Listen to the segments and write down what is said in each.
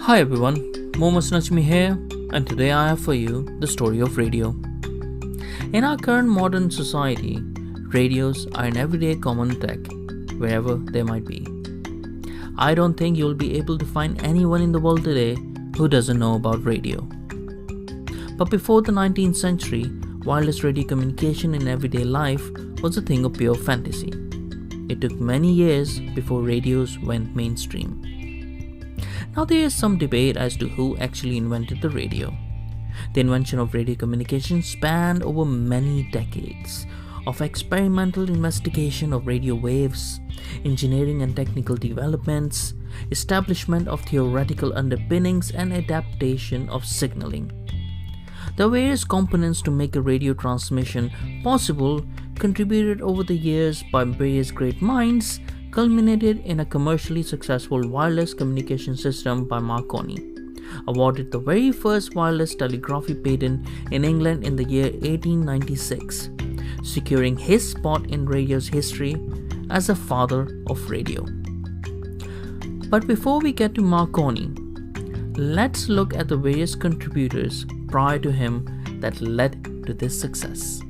Hi everyone, Mohammed Najmi here, and today I have for you the story of radio. In our current modern society, radios are an everyday common tech, wherever they might be. I don't think you'll be able to find anyone in the world today who doesn't know about radio. But before the 19th century, wireless radio communication in everyday life was a thing of pure fantasy. It took many years before radios went mainstream. Now there is some debate as to who actually invented the radio. The invention of radio communication spanned over many decades of experimental investigation of radio waves, engineering and technical developments, establishment of theoretical underpinnings, and adaptation of signaling. The various components to make a radio transmission possible contributed over the years by various great minds, culminated in a commercially successful wireless communication system by Marconi, awarded the very first wireless telegraphy patent in England in the year 1896, securing his spot in radio's history as the father of radio. But before we get to Marconi, let's look at the various contributors prior to him that led to this success.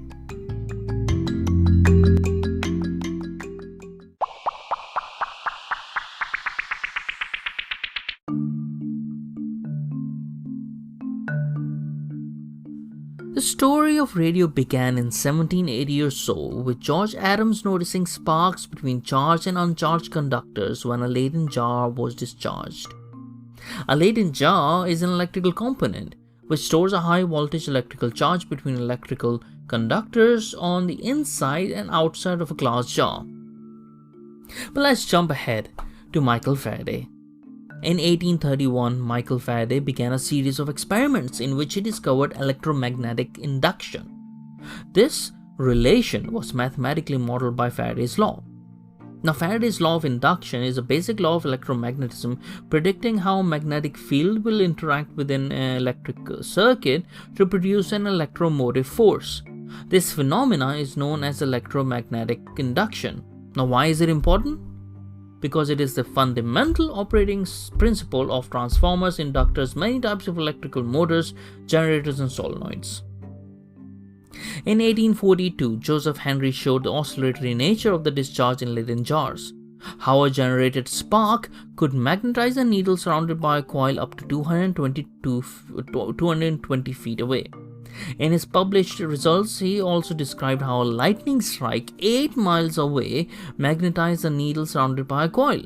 The story of radio began in 1780 or so, with George Adams noticing sparks between charged and uncharged conductors when a Leyden jar was discharged. A Leyden jar is an electrical component which stores a high voltage electrical charge between electrical conductors on the inside and outside of a glass jar. But let's jump ahead to Michael Faraday. In 1831, Michael Faraday began a series of experiments in which he discovered electromagnetic induction. This relation was mathematically modeled by Faraday's law. Now, Faraday's law of induction is a basic law of electromagnetism predicting how a magnetic field will interact with an electric circuit to produce an electromotive force. This phenomena is known as electromagnetic induction. Now, why is it important? Because it is the fundamental operating principle of transformers, inductors, many types of electrical motors, generators, and solenoids. In 1842, Joseph Henry showed the oscillatory nature of the discharge in Leyden jars, how a generated spark could magnetize a needle surrounded by a coil up to 220 feet away. In his published results, he also described how a lightning strike 8 miles away magnetized a needle surrounded by a coil.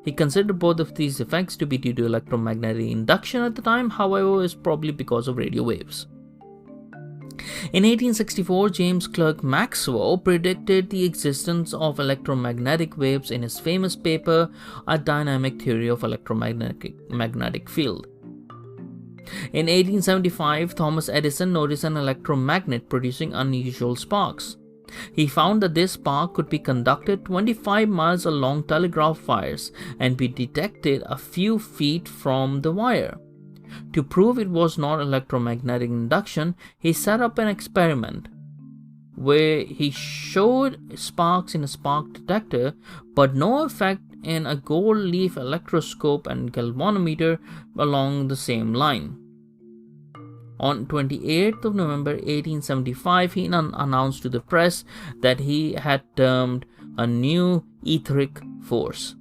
He considered both of these effects to be due to electromagnetic induction at the time, however, it was probably because of radio waves. In 1864, James Clerk Maxwell predicted the existence of electromagnetic waves in his famous paper, A Dynamic Theory of Electromagnetic Field. In 1875, Thomas Edison noticed an electromagnet producing unusual sparks. He found that this spark could be conducted 25 miles along telegraph wires and be detected a few feet from the wire. To prove it was not electromagnetic induction, he set up an experiment where he showed sparks in a spark detector but no effect in a gold leaf electroscope and galvanometer along the same line. On 28th of November 1875, he announced to the press that he had termed a new etheric force.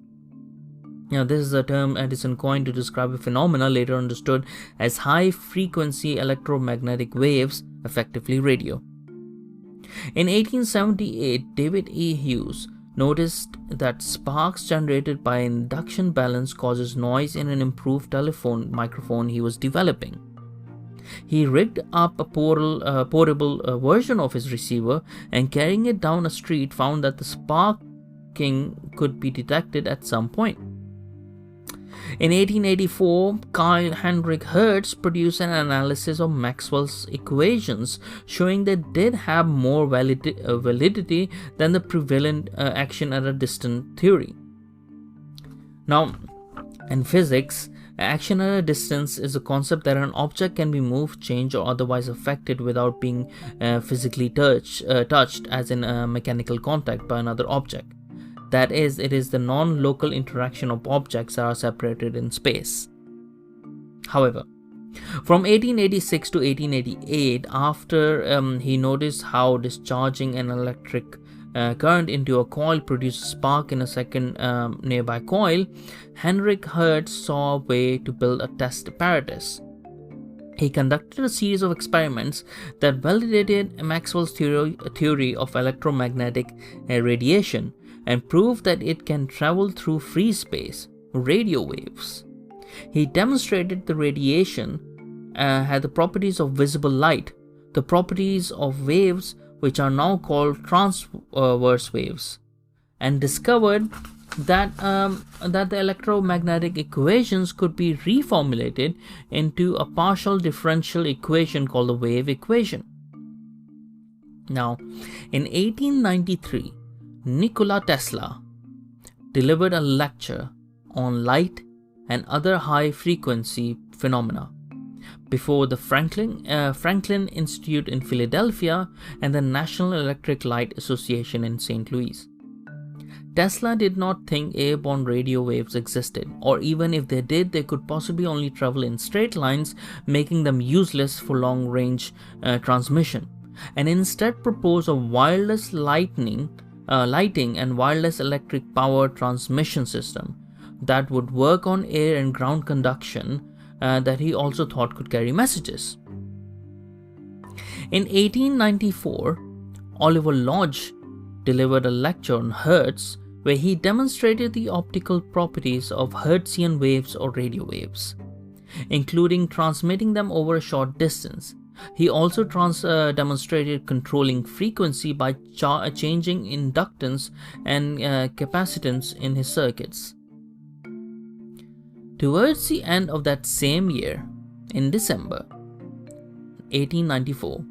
Now, this is a term Edison coined to describe a phenomena later understood as high-frequency electromagnetic waves, effectively radio. In 1878, David E. Hughes noticed that sparks generated by induction balance causes noise in an improved telephone microphone he was developing. He rigged up a portable version of his receiver and carrying it down a street found that the sparking could be detected at some point. In 1884, Carl Heinrich Hertz produced an analysis of Maxwell's equations showing they did have more validity than the prevalent action at a distance theory. Now, in physics, action at a distance is a concept that an object can be moved, changed, or otherwise affected without being physically touched, as in mechanical contact by another object. That is, it is the non-local interaction of objects that are separated in space. However, from 1886 to 1888, after he noticed how discharging an electric current into a coil produces spark in a second nearby coil, Heinrich Hertz saw a way to build a test apparatus. He conducted a series of experiments that validated Maxwell's theory of electromagnetic radiation and proved that it can travel through free space, radio waves. He demonstrated the radiation had the properties of visible light, the properties of waves which are now called transverse waves, and discovered that the electromagnetic equations could be reformulated into a partial differential equation called the wave equation. Now, in 1893, Nikola Tesla delivered a lecture on light and other high-frequency phenomena before the Franklin Institute in Philadelphia and the National Electric Light Association in St. Louis. Tesla did not think airborne radio waves existed, or even if they did, they could possibly only travel in straight lines, making them useless for long-range transmission, and instead proposed a wireless lighting and wireless electric power transmission system that would work on air and ground conduction that he also thought could carry messages. In 1894, Oliver Lodge delivered a lecture on Hertz where he demonstrated the optical properties of Hertzian waves or radio waves, including transmitting them over a short distance. He also demonstrated controlling frequency by changing inductance and capacitance in his circuits. Towards the end of that same year, in December 1894,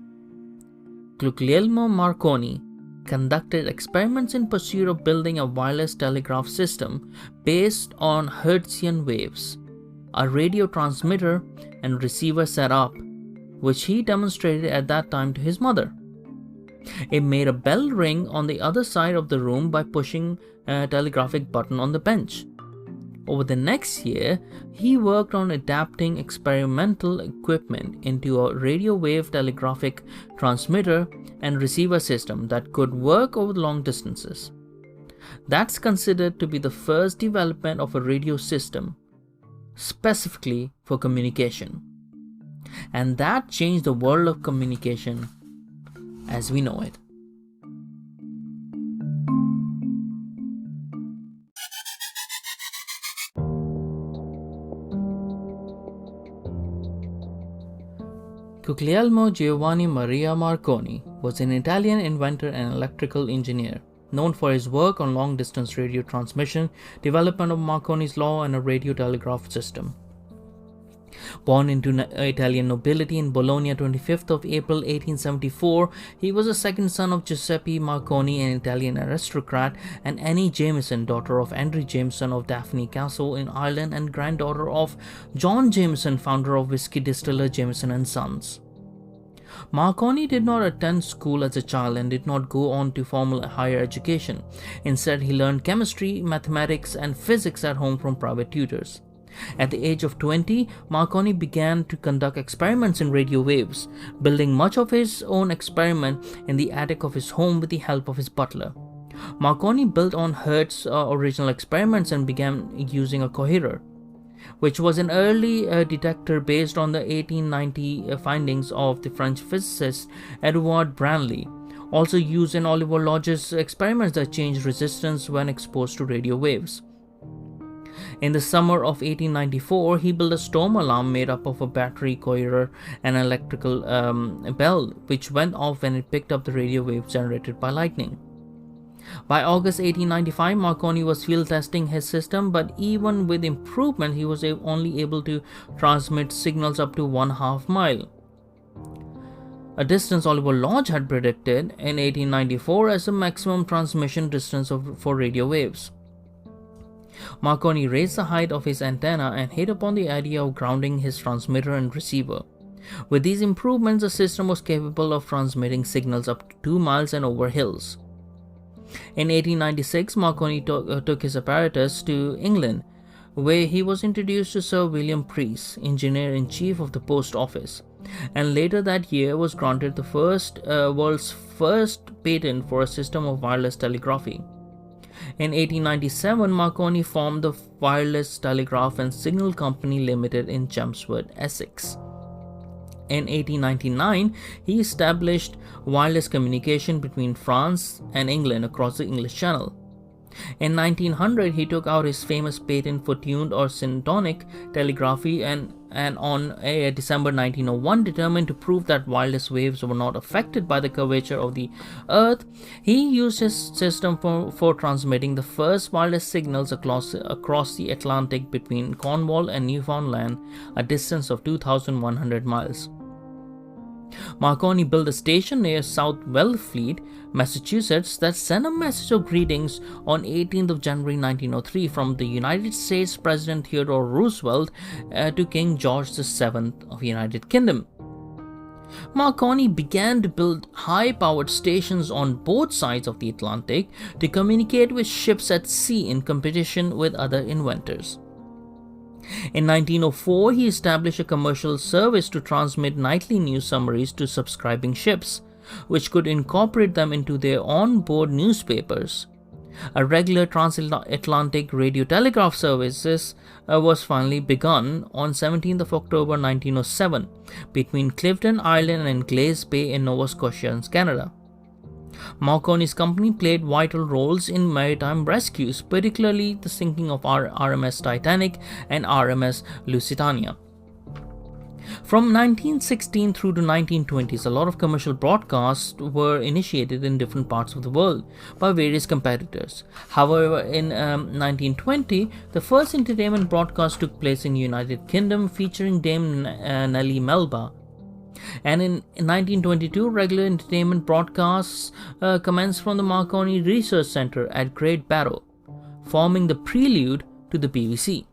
Guglielmo Marconi conducted experiments in pursuit of building a wireless telegraph system based on Hertzian waves, a radio transmitter and receiver setup, which he demonstrated at that time to his mother. It made a bell ring on the other side of the room by pushing a telegraphic button on the bench. Over the next year, he worked on adapting experimental equipment into a radio wave telegraphic transmitter and receiver system that could work over long distances. That's considered to be the first development of a radio system, specifically for communication. And that changed the world of communication as we know it. Guglielmo Giovanni Maria Marconi was an Italian inventor and electrical engineer, known for his work on long-distance radio transmission, development of Marconi's law, and a radio telegraph system. Born into Italian nobility in Bologna, 25th of April 1874, he was the second son of Giuseppe Marconi, an Italian aristocrat, and Annie Jameson, daughter of Andrew Jameson of Daphne Castle in Ireland and granddaughter of John Jameson, founder of whiskey distiller Jameson and Sons. Marconi did not attend school as a child and did not go on to formal higher education. Instead, he learned chemistry, mathematics, and physics at home from private tutors. At the age of 20, Marconi began to conduct experiments in radio waves, building much of his own experiment in the attic of his home with the help of his butler. Marconi built on Hertz's original experiments and began using a coherer, which was an early detector based on the 1890 findings of the French physicist Edouard Branly, also used in Oliver Lodge's experiments that changed resistance when exposed to radio waves. In the summer of 1894, he built a storm alarm made up of a battery, coherer, and an electrical bell, which went off when it picked up the radio waves generated by lightning. By August 1895, Marconi was field testing his system, but even with improvement, he was only able to transmit signals up to 1/2 mile, a distance Oliver Lodge had predicted in 1894 as the maximum transmission distance for radio waves. Marconi raised the height of his antenna and hit upon the idea of grounding his transmitter and receiver. With these improvements, the system was capable of transmitting signals up to 2 miles and over hills. In 1896, Marconi took his apparatus to England, where he was introduced to Sir William Preece, engineer-in-chief of the post office, and later that year was granted the world's first patent for a system of wireless telegraphy. In 1897, Marconi formed the Wireless Telegraph and Signal Company Limited in Chelmsford, Essex. In 1899, he established wireless communication between France and England across the English Channel. In 1900, he took out his famous patent for tuned or syntonic telegraphy and on December 1901 determined to prove that wireless waves were not affected by the curvature of the Earth. He used his system for transmitting the first wireless signals across the Atlantic between Cornwall and Newfoundland, a distance of 2,100 miles. Marconi built a station near South Wellfleet, Massachusetts, that sent a message of greetings on 18th of January 1903 from the United States President Theodore Roosevelt to King George VII of the United Kingdom. Marconi began to build high-powered stations on both sides of the Atlantic to communicate with ships at sea in competition with other inventors. In 1904, he established a commercial service to transmit nightly news summaries to subscribing ships, which could incorporate them into their on-board newspapers. A regular transatlantic radio telegraph service was finally begun on 17th of October 1907 between Clifton Island and Glace Bay in Nova Scotia, Canada. Marconi's company played vital roles in maritime rescues, particularly the sinking of RMS Titanic and RMS Lusitania. From 1916 through to 1920s, a lot of commercial broadcasts were initiated in different parts of the world by various competitors. However, in 1920, the first entertainment broadcast took place in the United Kingdom featuring Dame Nellie Melba. And in 1922, regular entertainment broadcasts commenced from the Marconi Research Center at Great Barrow, forming the prelude to the BBC.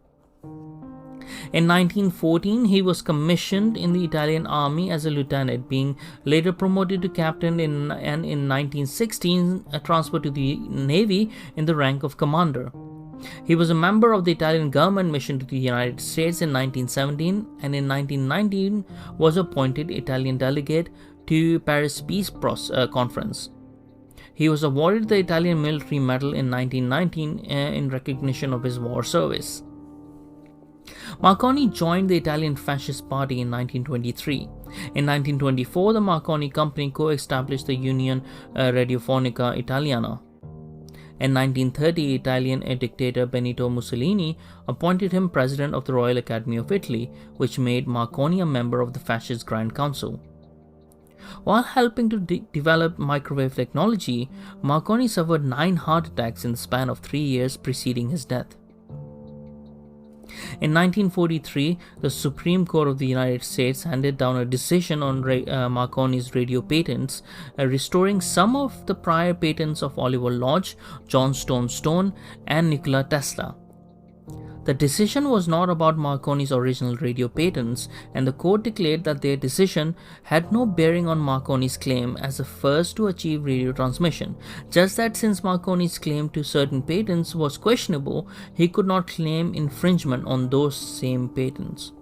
In 1914, he was commissioned in the Italian army as a lieutenant, being later promoted to captain and in 1916 transferred to the Navy in the rank of commander. He was a member of the Italian government mission to the United States in 1917 and in 1919 was appointed Italian delegate to Paris Peace Conference. He was awarded the Italian Military Medal in 1919 in recognition of his war service. Marconi joined the Italian Fascist Party in 1923. In 1924, the Marconi Company co-established the Union Radiofonica Italiana. In 1930, Italian dictator Benito Mussolini appointed him president of the Royal Academy of Italy, which made Marconi a member of the Fascist Grand Council. While helping to develop microwave technology, Marconi suffered 9 heart attacks in the span of 3 years preceding his death. In 1943, the Supreme Court of the United States handed down a decision on Marconi's radio patents, restoring some of the prior patents of Oliver Lodge, John Stone, and Nikola Tesla. The decision was not about Marconi's original radio patents, and the court declared that their decision had no bearing on Marconi's claim as the first to achieve radio transmission, just that since Marconi's claim to certain patents was questionable, he could not claim infringement on those same patents.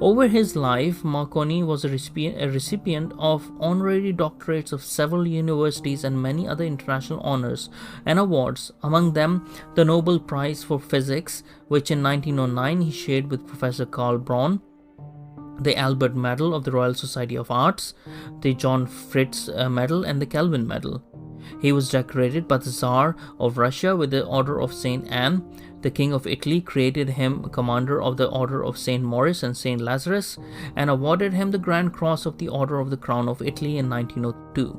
Over his life, Marconi was a recipient of honorary doctorates of several universities and many other international honors and awards, among them the Nobel Prize for Physics, which in 1909 he shared with Professor Karl Braun, the Albert Medal of the Royal Society of Arts, the John Fritz Medal, and the Kelvin Medal. He was decorated by the Tsar of Russia with the Order of St. Anne. The King of Italy created him commander of the Order of St. Maurice and St. Lazarus and awarded him the Grand Cross of the Order of the Crown of Italy in 1902.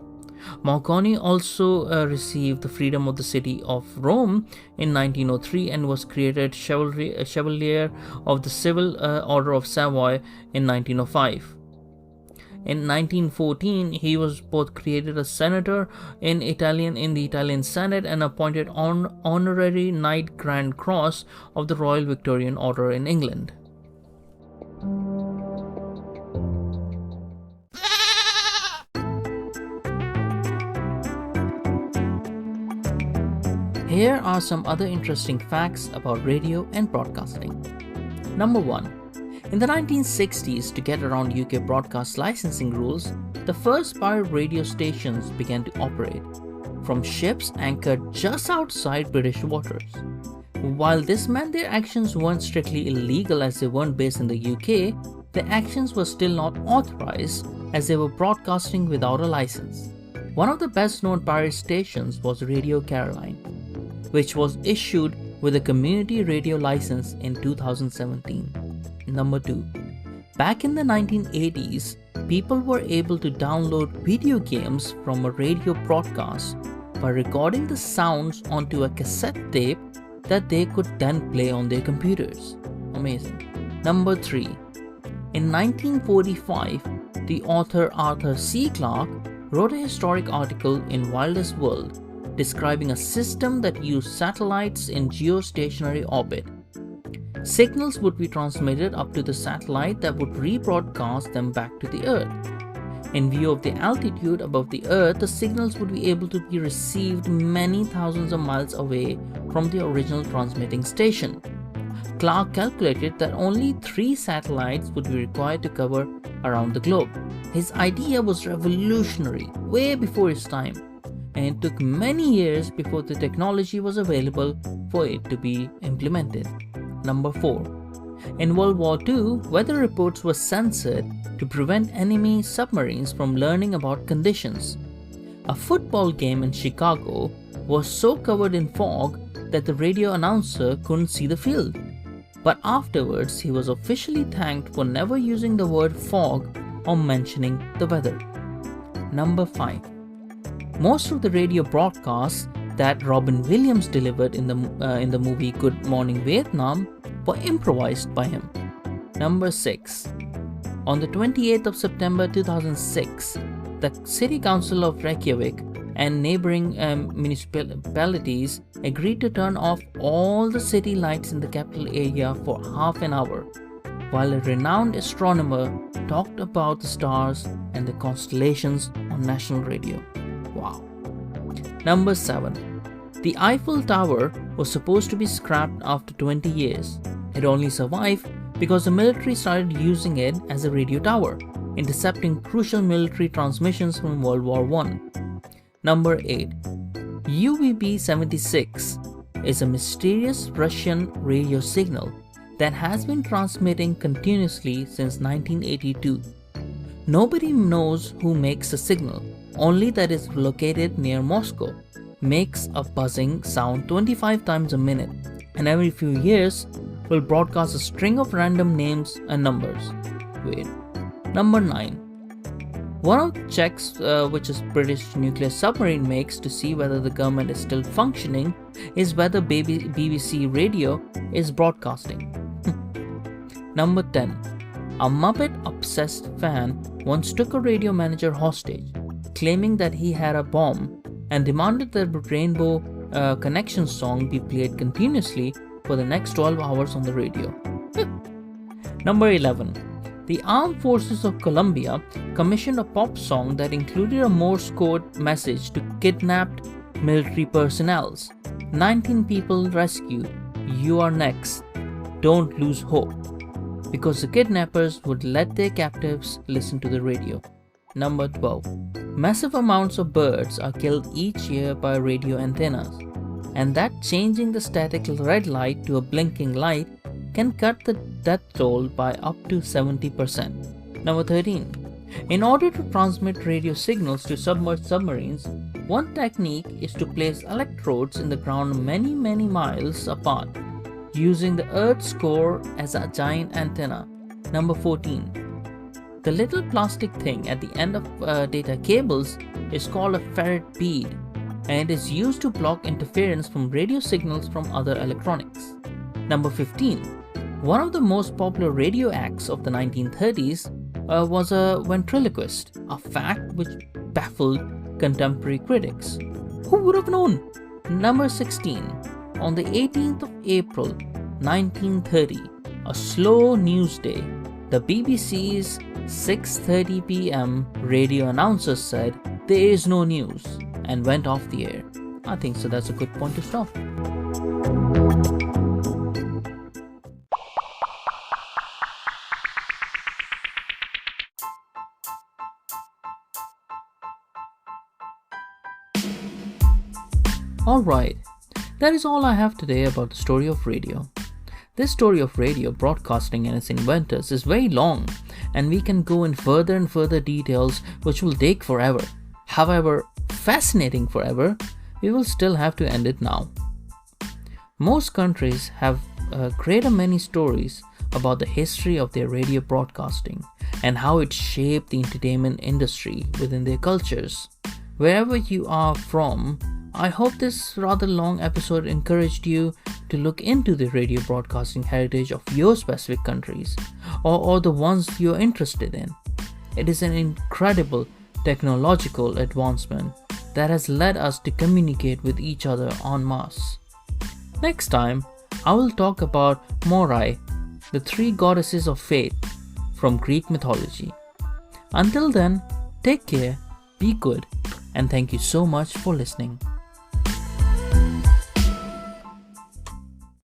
Marconi also received the Freedom of the City of Rome in 1903 and was created Chevalier of the Civil Order of Savoy in 1905. In 1914, he was both created a senator in the Italian Senate and appointed honorary Knight Grand Cross of the Royal Victorian Order in England. Here are some other interesting facts about radio and broadcasting. Number 1. In the 1960s, to get around UK broadcast licensing rules, the first pirate radio stations began to operate from ships anchored just outside British waters. While this meant their actions weren't strictly illegal as they weren't based in the UK, their actions were still not authorized as they were broadcasting without a license. One of the best known pirate stations was Radio Caroline, which was issued with a community radio license in 2017. Number 2. Back in the 1980s, people were able to download video games from a radio broadcast by recording the sounds onto a cassette tape that they could then play on their computers. Amazing. Number 3. In 1945, the author Arthur C. Clarke wrote a historic article in Wildest World describing a system that used satellites in geostationary orbit. Signals would be transmitted up to the satellite that would rebroadcast them back to the Earth. In view of the altitude above the Earth, the signals would be able to be received many thousands of miles away from the original transmitting station. Clarke calculated that only 3 satellites would be required to cover around the globe. His idea was revolutionary, way before its time, and it took many years before the technology was available for it to be implemented. Number 4. In World War II, weather reports were censored to prevent enemy submarines from learning about conditions. A football game in Chicago was so covered in fog that the radio announcer couldn't see the field. But afterwards, he was officially thanked for never using the word fog or mentioning the weather. Number 5. Most of the radio broadcasts that Robin Williams delivered in the movie Good Morning Vietnam were improvised by him. Number 6. On the 28th of September 2006, the City Council of Reykjavik and neighboring municipalities agreed to turn off all the city lights in the capital area for half an hour, while a renowned astronomer talked about the stars and the constellations on national radio. Wow. Number 7. The Eiffel Tower was supposed to be scrapped after 20 years. It only survived because the military started using it as a radio tower, intercepting crucial military transmissions from World War I. Number 8. UVB-76 is a mysterious Russian radio signal that has been transmitting continuously since 1982. Nobody knows who makes the signal, only that it's located near Moscow, makes a buzzing sound 25 times a minute, and every few years will broadcast a string of random names and numbers. Wait. Number 9. One of the checks which a British nuclear submarine makes to see whether the government is still functioning is whether BBC radio is broadcasting. Number 10. A Muppet-obsessed fan once took a radio manager hostage, claiming that he had a bomb, and demanded that the Rainbow Connection song be played continuously for the next 12 hours on the radio. Number 11. The Armed Forces of Colombia commissioned a pop song that included a Morse code message to kidnapped military personnel. 19 people rescued. You are next. Don't lose hope. Because the kidnappers would let their captives listen to the radio. Number 12. Massive amounts of birds are killed each year by radio antennas, and that changing the static red light to a blinking light can cut the death toll by up to 70%. Number 13. In order to transmit radio signals to submerged submarines, one technique is to place electrodes in the ground many miles apart, using the Earth's core as a giant antenna. Number 14. The little plastic thing at the end of data cables is called a ferrite bead, and it is used to block interference from radio signals from other electronics. Number 15. One of the most popular radio acts of the 1930s was a ventriloquist, a fact which baffled contemporary critics. Who would have known? Number 16. On the 18th of April 1930, a slow news day, the BBC's 6:30 p.m. radio announcer said, "There is no news," and went off the air. I think so that's a good point to stop. Alright, that is all I have today about the story of radio. This story of radio broadcasting and its inventors is very long, and we can go in further and further details which will take forever. However, fascinating forever, we will still have to end it now. Most countries have greater many stories about the history of their radio broadcasting and how it shaped the entertainment industry within their cultures. Wherever you are from, I hope this rather long episode encouraged you to look into the radio broadcasting heritage of your specific countries or the ones you're interested in. It is an incredible technological advancement that has led us to communicate with each other en masse. Next time, I will talk about Moirai, the three goddesses of faith from Greek mythology. Until then, take care, be good, and thank you so much for listening.